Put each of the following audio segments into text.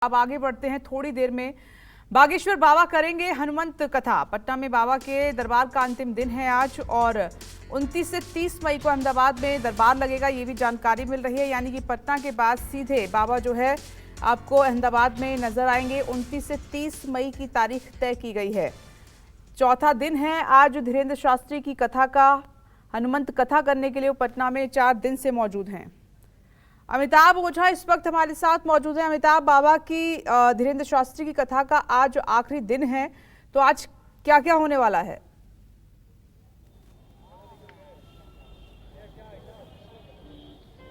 अब आगे बढ़ते हैं। थोड़ी देर में बागेश्वर बाबा करेंगे हनुमंत कथा। पटना में बाबा के दरबार का अंतिम दिन है आज और 29 से 30 मई को अहमदाबाद में दरबार लगेगा, ये भी जानकारी मिल रही है। यानी कि पटना के बाद सीधे बाबा जो है आपको अहमदाबाद में नजर आएंगे। 29 से 30 मई की तारीख तय की गई है। चौथा दिन है आज धीरेन्द्र शास्त्री की कथा का। हनुमंत कथा करने के लिए वो पटना में 4 दिन से मौजूद हैं। अमिताभ ओझा इस वक्त हमारे साथ मौजूद हैं। अमिताभ, बाबा की धीरेन्द्र शास्त्री की कथा का आज आखिरी दिन है, तो आज क्या क्या होने वाला है?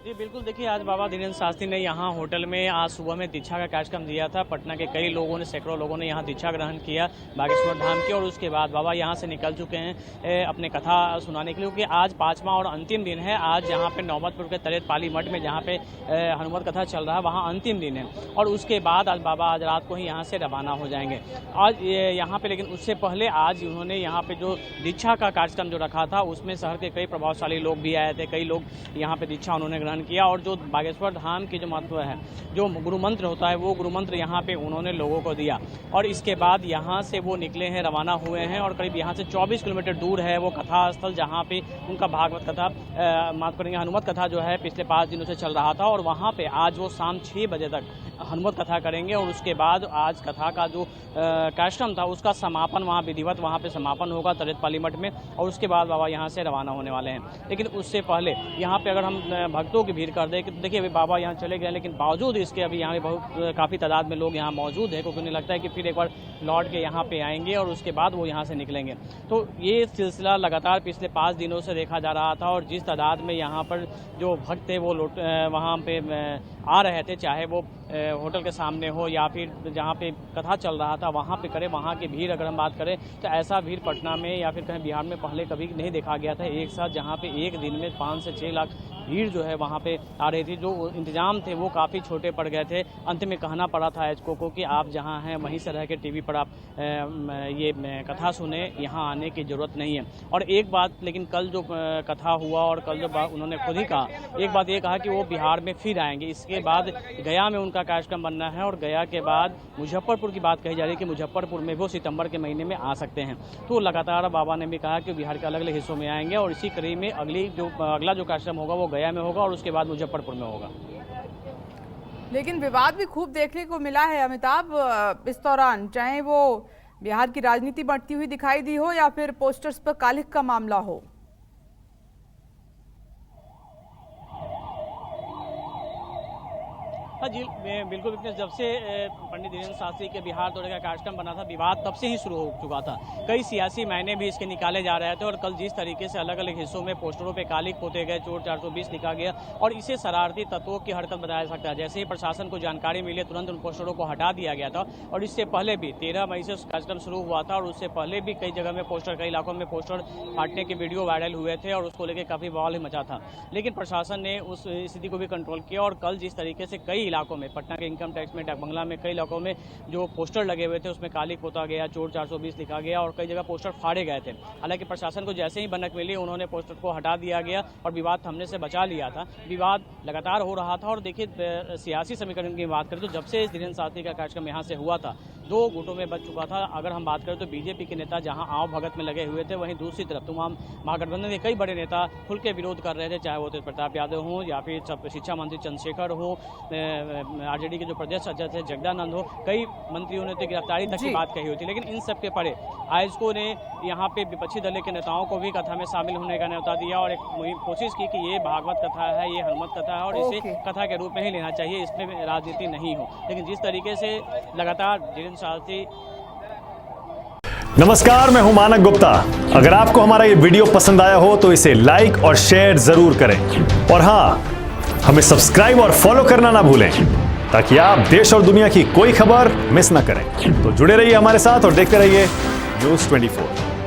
जी बिल्कुल, देखिए आज बाबा धीरेन्द्र शास्त्री ने यहाँ होटल में आज सुबह में दीक्षा का कार्यक्रम दिया था। पटना के कई लोगों ने, सैकड़ों लोगों ने यहाँ दीक्षा ग्रहण किया बागेश्वर धाम की, और उसके बाद बाबा यहाँ से निकल चुके हैं अपने कथा सुनाने के लिए, क्योंकि आज 5वां और अंतिम दिन है। आज यहाँ पे नौबतपुर के तलेत पाली मठ में जहाँ पे हनुमत कथा चल रहा है वहाँ अंतिम दिन है, और उसके बाद आज बाबा आज रात को ही यहाँ से रवाना हो जाएंगे आज यहाँ पे। लेकिन उससे पहले आज उन्होंने यहाँ पे जो दीक्षा का कार्यक्रम जो रखा था उसमें शहर के कई प्रभावशाली लोग भी आए थे। कई लोग यहाँ पे दीक्षा उन्होंने ग्रहण किया, और जो बागेश्वर धाम की जो महत्व है, जो गुरु मंत्र होता है, वो गुरु मंत्र यहाँ पे उन्होंने लोगों को दिया, और इसके बाद यहाँ से वो निकले हैं, रवाना हुए हैं, और करीब यहाँ से 24 किलोमीटर दूर है वो कथा स्थल जहाँ पे उनका भागवत कथा माफ करेंगे हनुमत कथा जो है पिछले 5 दिनों से चल रहा था, और वहाँ पे आज वो शाम 6 बजे तक हनुमत कथा करेंगे, और उसके बाद आज कथा का जो कार्यक्रम था उसका समापन वहाँ विधिवत वहाँ पे समापन होगा तलेत पाली मठ में, और उसके बाद बाबा यहाँ से रवाना होने वाले हैं। लेकिन उससे पहले यहाँ पे अगर हम भक्तों की भीड़ कर दें, देखिए अभी बाबा यहाँ चले गए, लेकिन बावजूद इसके अभी यहाँ बहुत काफ़ी तादाद में लोग यहाँ मौजूद है, क्योंकि उन्हें लगता है कि फिर एक बार लौट के यहाँ पे आएंगे और उसके बाद वो यहाँ से निकलेंगे। तो ये सिलसिला लगातार पिछले 5 दिनों से देखा जा रहा था, और जिस तादाद में यहाँ पर जो भक्त थे वो वहाँ पे आ रहे थे, चाहे वो होटल के सामने हो या फिर जहाँ पे कथा चल रहा था वहाँ पे करें, वहाँ की भीड़ अगर हम बात करें तो ऐसा भीड़ पटना में या फिर कहीं बिहार में पहले कभी नहीं देखा गया था एक साथ, जहाँ पे एक दिन में 5 से 6 लाख भीड़ जो है वहाँ पे आ रही थी। जो इंतजाम थे वो काफ़ी छोटे पड़ गए थे। अंत में कहना पड़ा था एचको को कि आप जहाँ हैं वहीं से रह के टीवी पर आप ये कथा सुने, यहाँ आने की ज़रूरत नहीं है। और एक बात, लेकिन कल जो कथा हुआ और कल जो उन्होंने खुद ही कहा, एक बात ये कहा कि वो बिहार में फिर आएंगे, इसके बाद गया में उनका कार्यक्रम बनना है, और गया के बाद मुजफ्फरपुर की बात कही जा रही है कि मुजफ्फरपुर में वो सितंबर के महीने में आ सकते हैं। तो लगातार बाबा ने भी कहा कि बिहार के अलग अलग हिस्सों में आएंगे, और इसी कड़ी में अगला जो कार्यक्रम होगा वो गया में होगा और उसके बाद मुजफ्फरपुर में होगा। लेकिन विवाद भी खूब देखने को मिला है अमिताभ इस दौरान, चाहे वो बिहार की राजनीति बढ़ती हुई दिखाई दी हो या फिर पोस्टर्स पर कालिख का मामला हो। हाँ जी बिल्कुल, जब से पंडित धीरेन्द्र शास्त्री के बिहार दौरे का कार्यक्रम बना था, विवाद तब से ही शुरू हो चुका था। कई सियासी मायने भी इसके निकाले जा रहे थे, और कल जिस तरीके से अलग अलग हिस्सों में पोस्टरों पे कालिख पोते गए, चोर 420 लिखा गया, और इसे शरारती तत्वों की हरकत बताया जा सकता है। जैसे ही प्रशासन को जानकारी मिली तुरंत उन पोस्टरों को हटा दिया गया था, और इससे पहले भी 13 मई से कार्यक्रम शुरू हुआ था, और उससे पहले भी कई जगह में पोस्टर, कई इलाकों में पोस्टर फाटने के वीडियो वायरल हुए थे, और उसको लेकर काफ़ी बवाल ही मचा था। लेकिन प्रशासन ने उस स्थिति को भी कंट्रोल किया, और कल जिस तरीके से कई इलाकों में, पटना के इनकम टैक्स में, डाक बंगला में, कई इलाकों में जो पोस्टर लगे हुए थे उसमें कालिख पोता गया, चोर 420 लिखा गया, और कई जगह पोस्टर फाड़े गए थे। हालांकि प्रशासन को जैसे ही बनक मिली उन्होंने पोस्टर को हटा दिया गया और विवाद थमने से बचा लिया था। विवाद लगातार हो रहा था, और देखिए सियासी समीकरण की बात करें तो जब से धीरेन्द्र शास्त्री का कार्यक्रम यहाँ से हुआ था 2 गुटों में बच चुका था। अगर हम बात करें तो बीजेपी के नेता जहां आओ भगत में लगे हुए थे, वहीं दूसरी तरफ तमाम महागठबंधन के कई बड़े नेता खुल के विरोध कर रहे थे, चाहे वो तेज प्रताप यादव हो या फिर शिक्षा मंत्री चंद्रशेखर हो, आरजेडी के जो प्रदेश अध्यक्ष है जगदानंद हो, कई मंत्रियों ने तो गिरफ्तारी तक की बात कही हुई थी। लेकिन इन सब के परे आयोजकों ने यहाँ पे विपक्षी दल के नेताओं को भी कथा में शामिल होने का न्योता दिया, और एक कोशिश की कि ये भागवत कथा है, ये हनुमत कथा है, और इसे कथा के रूप में ही लेना चाहिए, इसमें राजनीति नहीं हो। लेकिन जिस तरीके से लगातार धीरेन्द्र शास्त्री। नमस्कार, मैं हूं मानक गुप्ता। अगर आपको हमारा ये वीडियो पसंद आया हो तो इसे लाइक और शेयर जरूर करें, और हाँ, हमें सब्सक्राइब और फॉलो करना ना भूलें, ताकि आप देश और दुनिया की कोई खबर मिस ना करें। तो जुड़े रहिए हमारे साथ और देखते रहिए News 24।